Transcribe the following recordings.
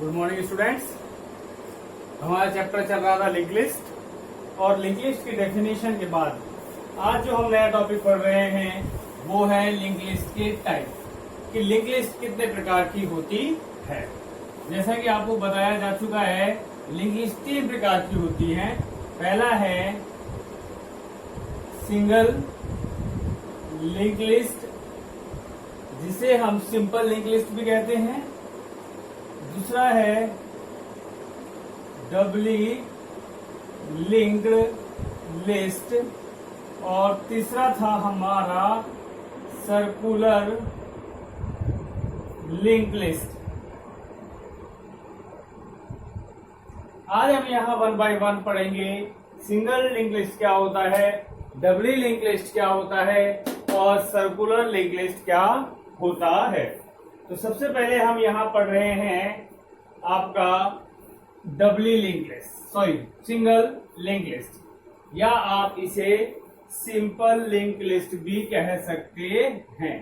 Good morning students. हमारा chapter चल रहा था लिंक लिस्ट और लिंक लिस्ट की डेफिनेशन के बाद आज जो हम नया टॉपिक पढ़ रहे हैं वो है लिंक लिस्ट के टाइप कि लिंक लिस्ट कितने प्रकार की होती है। जैसा कि आपको बताया जा चुका है लिंक लिस्ट 3 प्रकार की होती है। पहला है सिंगल लिंक लिस्ट जिसे हम सिंपल लिंक लिस्ट भी कहते हैं। दूसरा है डबली लिंक्ड लिस्ट और तीसरा था हमारा सर्कुलर लिंक लिस्ट। आज हम यहाँ 1 बाय 1 पढ़ेंगे। सिंगल लिंक लिस्ट क्या होता है, डबली लिंक लिस्ट क्या होता है और सर्कुलर लिंक लिस्ट क्या होता है। तो सबसे पहले हम यहाँ पढ़ रहे हैं आपका doubly link list, single link list या आप इसे सिंपल लिंक लिस्ट भी कह सकते हैं।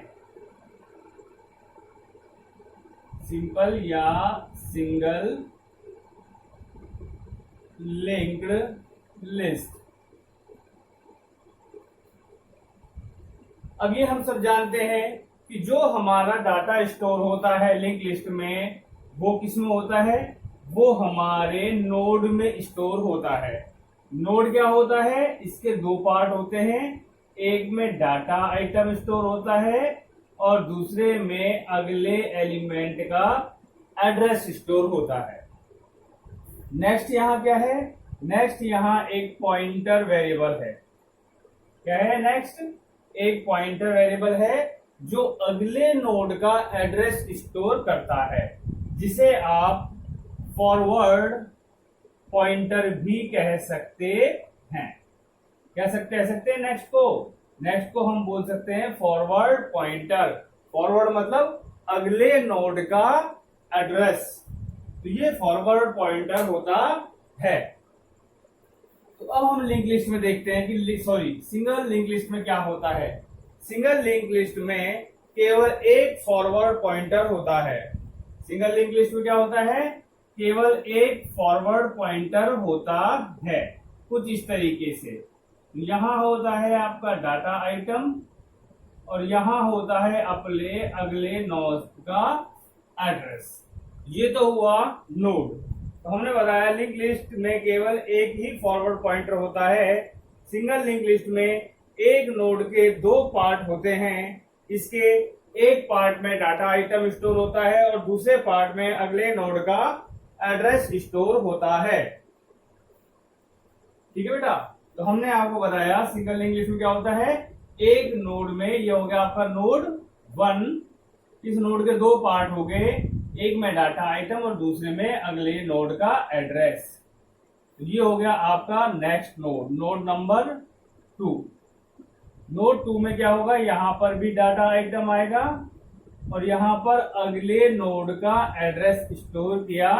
सिंपल या सिंगल लिंक्ड लिस्ट। अब ये हम सब जानते हैं कि जो हमारा डाटा स्टोर होता है लिंक लिस्ट में वो किसमें होता है, वो हमारे नोड में स्टोर होता है। नोड क्या होता है, इसके 2 पार्ट होते हैं। एक में डाटा आइटम स्टोर होता है और दूसरे में अगले एलिमेंट का एड्रेस स्टोर होता है। नेक्स्ट यहाँ क्या है, नेक्स्ट यहाँ एक पॉइंटर वेरिएबल है। क्या है नेक्स्ट, एक पॉइंटर वेरिएबल है जो अगले नोड का एड्रेस स्टोर करता है, जिसे आप फॉरवर्ड पॉइंटर भी कह सकते हैं। कह सकते हैं नेक्स्ट को हम बोल सकते हैं फॉरवर्ड पॉइंटर। फॉरवर्ड मतलब अगले नोड का एड्रेस, तो ये फॉरवर्ड पॉइंटर होता है। तो अब हम लिंक लिस्ट में देखते हैं कि सिंगल लिंक लिस्ट में क्या होता है। सिंगल लिंक लिस्ट में केवल एक फॉरवर्ड पॉइंटर होता है। सिंगल लिंक लिस्ट में क्या होता है, केवल एक फॉरवर्ड पॉइंटर होता है। कुछ इस तरीके से यहां होता है आपका डाटा आइटम और यहां होता है अपने अगले नोड का एड्रेस। ये तो हुआ नोड। तो हमने बताया लिंक लिस्ट में केवल एक ही फॉरवर्ड पॉइंटर होता है। सिंगल लिंक लिस्ट में एक नोड के 2 पार्ट होते हैं। इसके एक पार्ट में डाटा आइटम स्टोर होता है और दूसरे पार्ट में अगले नोड का एड्रेस स्टोर होता है। ठीक है बेटा, तो हमने आपको बताया सिंगल लिंक लिस्ट में क्या होता है, एक नोड में ये हो गया आपका नोड 1। इस नोड के 2 पार्ट हो गए, एक में डाटा आइटम और दूसरे में अगले नोड का एड्रेस। ये हो गया आपका next node, node number 2। Node 2 में क्या होगा, यहां पर भी डाटा आइटम आएगा और यहां पर अगले नोड का एड्रेस स्टोर किया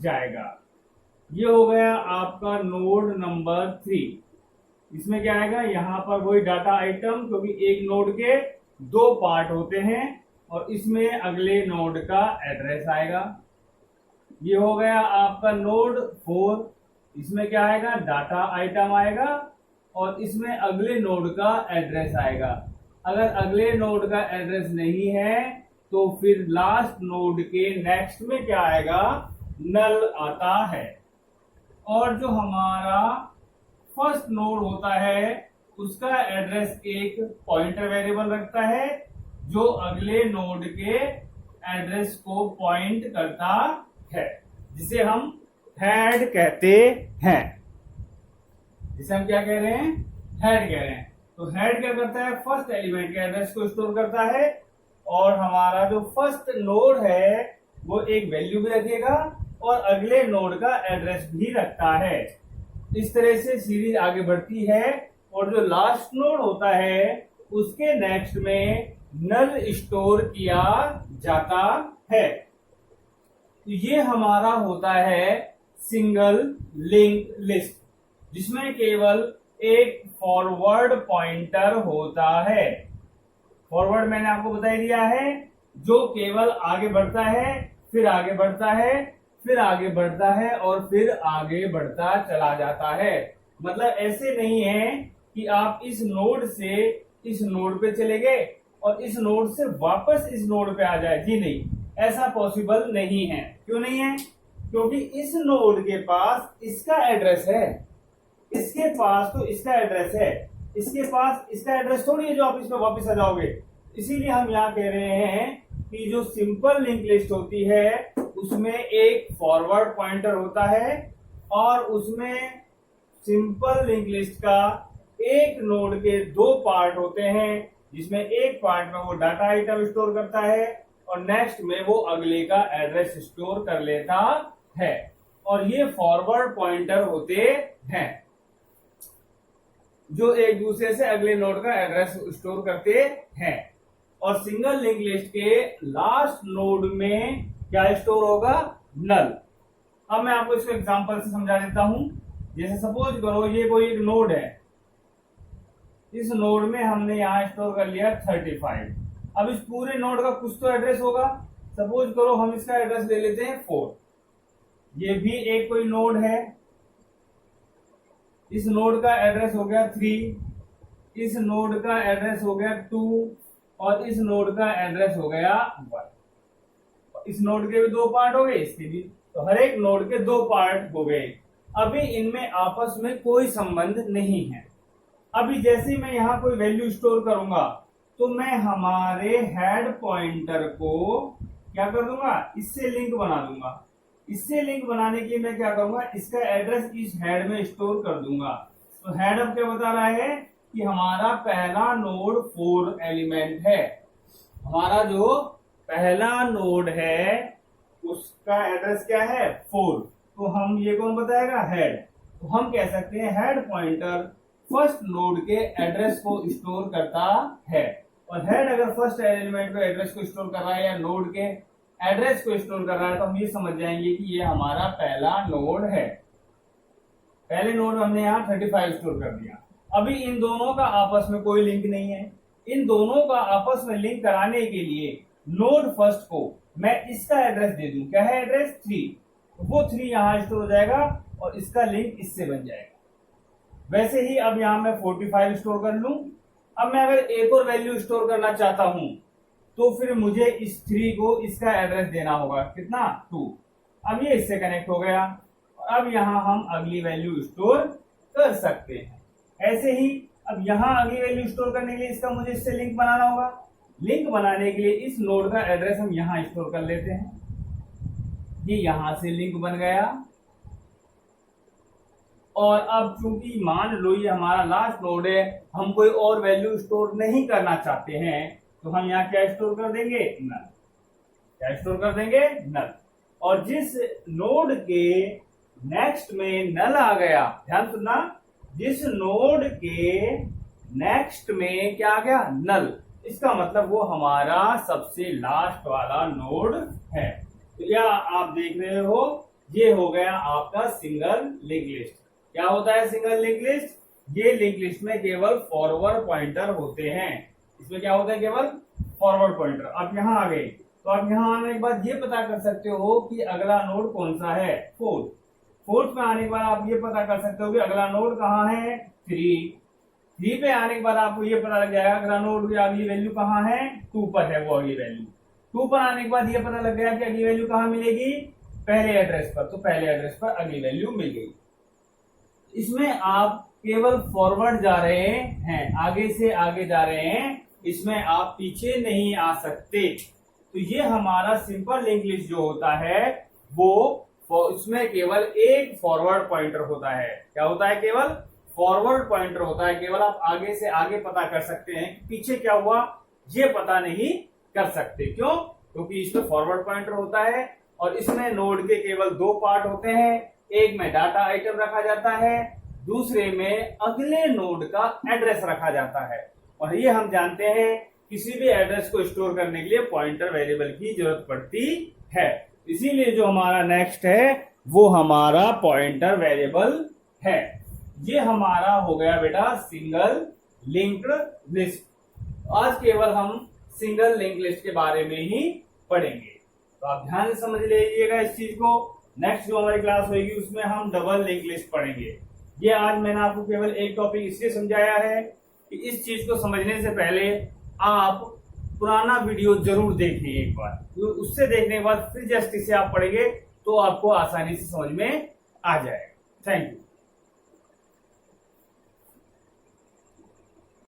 जाएगा। ये हो गया आपका नोड नंबर 3। इसमें क्या आएगा, यहां पर वही डाटा आइटम, क्योंकि एक नोड के 2 पार्ट होते हैं और इसमें अगले नोड का एड्रेस आएगा। ये हो गया आपका नोड 4। इसमें क्या आएगा, डाटा आइटम आएगा और इसमें अगले नोड का एड्रेस आएगा। अगर अगले नोड का एड्रेस नहीं है तो फिर लास्ट नोड के नेक्स्ट में क्या आएगा, नल आता है। और जो हमारा फर्स्ट नोड होता है उसका एड्रेस एक पॉइंटर वेरिएबल रखता है जो अगले नोड के एड्रेस को पॉइंट करता है, जिसे हम हेड कहते हैं। जिसे हम क्या कह रहे हैं, हेड कह रहे हैं। तो हेड क्या करता है, फर्स्ट एलिमेंट के एड्रेस को स्टोर करता है और हमारा जो फर्स्ट नोड है वो एक वैल्यू भी रखेगा और अगले नोड का एड्रेस भी रखता है। इस तरह से सीरीज आगे बढ़ती है और जो लास्ट नोड होता है उसके नेक्स्ट में नल स्टोर किया जाता है। तो ये हमारा होता है सिंगल लिंक लिस्ट, जिसमें केवल एक फॉरवर्ड पॉइंटर होता है। फॉरवर्ड मैंने आपको बता दिया है, जो केवल आगे बढ़ता है फिर आगे बढ़ता है, फिर आगे बढ़ता है और फिर आगे बढ़ता चला जाता है। मतलब ऐसे नहीं है कि आप इस नोड से इस नोड पे चले गए और इस नोड से वापस इस नोड पे आ जाए। जी नहीं, ऐसा पॉसिबल नहीं है। क्यों नहीं है? क्योंकि इस नोड के पास इसका एड्रेस है, इसके पास तो इसका एड्रेस है, इसके पास इसका एड्रेस थोड़ी है जो आप इसमें वापस आ जाओगे। इसीलिए हम यहाँ कह रहे हैं कि जो सिंपल लिंक लिस्ट होती है उसमें एक फॉरवर्ड पॉइंटर होता है और उसमें सिंपल लिंक लिस्ट का एक नोड के दो पार्ट होते हैं, जिसमें एक पार्ट में वो डाटा आइटम स्टोर करता है और नेक्स्ट में वो अगले का एड्रेस स्टोर कर लेता है। और ये फॉरवर्ड पॉइंटर होते हैं जो एक दूसरे से अगले नोड का एड्रेस स्टोर करते हैं। और सिंगल लिंक लिस्ट के लास्ट नोड में क्या स्टोर होगा? नल। अब मैं आपको इसको एग्जांपल से समझा देता हूं। जैसे सपोज करो ये कोई एक नोड है, इस नोड में हमने यहां स्टोर कर लिया 35। अब इस पूरे नोड का कुछ तो एड्रेस होगा। सपोज करो हम इसका एड्रेस ले लेते हैं 4। ये भी एक कोई नोड है, इस नोड का एड्रेस हो गया 3, इस नोड का एड्रेस हो गया 2 और इस नोड का एड्रेस हो गया 1। इस नोड के भी दो पार्ट हो गए, इसके भी। तो हर एक नोड के दो पार्ट हो गए। अभी इनमें आपस में कोई संबंध नहीं है। अभी जैसे मैं यहाँ कोई वैल्यू स्टोर करूंगा तो मैं हमारे हेड पॉइंटर को क्या कर दूंगा? इससे लिंक बना दूंगा। इससे लिंक बनाने के लिए मैं क्या करूंगा? इसका एड्रेस इस हेड में स्टोर कर दूंगा। तो हेड अब क्या बता रहा है कि हमारा पहला नोड 4 एलिमेंट है। हमारा जो पहला नोड है उसका एड्रेस क्या है? 4। तो हम ये कौन बताएगा? हेड। तो हम कह सकते हैं हेड पॉइंटर फर्स्ट नोड के एड्रेस को स्टोर करता है। और हेड अगर फर्स्ट एलिमेंट के एड्रेस को स्टोर कर रहा है या नोड के एड्रेस को स्टोर कर रहा है तो हम ये समझ जाएंगे कि ये हमारा पहला नोड है। पहले नोड हमने यहाँ 35 स्टोर कर दिया। अभी इन दोनों का आपस में कोई लिंक नहीं है। इन दोनों का आपस में लिंक कराने के लिए नोड फर्स्ट को मैं इसका एड्रेस दे दूं। क्या है एड्रेस? 3। तो वो 3 यहाँ स्टोर हो जाएगा और इसका लिंक इससे बन जाएगा। वैसे ही अब यहाँ मैं 45 स्टोर कर लूं। अब मैं अगर एक और वैल्यू स्टोर करना चाहता हूं तो फिर मुझे इस 3 को इसका एड्रेस देना होगा। कितना? 2। अब ये इससे कनेक्ट हो गया और अब यहाँ हम अगली वैल्यू स्टोर कर सकते हैं। ऐसे ही अब यहाँ अगली वैल्यू स्टोर करने के लिए इसका मुझे इससे लिंक बनाना होगा। लिंक बनाने के लिए इस नोड का एड्रेस हम यहाँ स्टोर कर लेते हैं। ये यहां से लिंक बन गया और अब चूंकि मान लो ये हमारा लास्ट नोड है, हम कोई और वैल्यू स्टोर नहीं करना चाहते हैं तो हम यहाँ क्या स्टोर कर देंगे? नल। क्या स्टोर कर देंगे? नल। और जिस नोड के नेक्स्ट में नल आ गया, ध्यान सुनना, जिस नोड के नेक्स्ट में क्या आ गया? नल, इसका मतलब वो हमारा सबसे लास्ट वाला नोड है। तो यह आप देख रहे हो, ये हो गया आपका सिंगल लिंक लिस्ट। क्या होता है सिंगल लिंक लिस्ट? ये लिंक लिस्ट में केवल फॉरवर्ड पॉइंटर होते हैं। इसमें क्या होता है? केवल फॉरवर्ड पॉइंटर। आप यहाँ आ गए तो आप यहाँ आने के बाद ये पता कर सकते हो कि अगला नोड कौन सा है? 4। 4 में आने के बाद आप ये पता कर सकते हो कि अगला नोड कहाँ है? 3 पे आने के बाद आपको ये पता लग जाएगा अगला नोड की अगली वैल्यू कहाँ है? 2 पर है वो अगली वैल्यू। 2 पर आने के बाद ये पता लग गया कि अगली वैल्यू कहाँ मिलेगी? पहले एड्रेस पर। तो पहले एड्रेस पर अगली वैल्यू मिल गई। इसमें आप केवल फॉरवर्ड जा रहे हैं, आगे से आगे जा रहे हैं, इसमें आप पीछे नहीं आ सकते। तो ये हमारा सिंपल लिंक लिस्ट जो होता है वो इसमें केवल एक फॉरवर्ड पॉइंटर होता है। क्या होता है? केवल फॉरवर्ड पॉइंटर होता है। केवल आप आगे से आगे पता कर सकते हैं कि पीछे क्या हुआ ये पता नहीं कर सकते। क्यों? क्योंकि इसमें फॉरवर्ड पॉइंटर होता है और इसमें नोड के केवल 2 पार्ट होते हैं। एक में डाटा आइटम रखा जाता है, दूसरे में अगले नोड का एड्रेस रखा जाता है। और ये हम जानते हैं किसी भी एड्रेस को स्टोर करने के लिए पॉइंटर वेरिएबल की जरूरत पड़ती है। इसीलिए जो हमारा नेक्स्ट है वो हमारा पॉइंटर वेरिएबल है। ये हमारा हो गया बेटा सिंगल लिंक्ड लिस्ट। आज केवल हम सिंगल लिंक लिस्ट के बारे में ही पढ़ेंगे। तो आप ध्यान से समझ लीजिएगा इस चीज को। नेक्स्ट जो हमारी क्लास होगी उसमें हम डबल लिंक लिस्ट पढ़ेंगे। ये आज मैंने आपको केवल एक टॉपिक इसलिए समझाया है कि इस चीज को समझने से पहले आप पुराना वीडियो जरूर देखें एक बार, तो उससे देखने के बाद फिर जस्ट इसे आप पढ़ेंगे तो आपको आसानी से समझ में आ जाएगा। Thank you.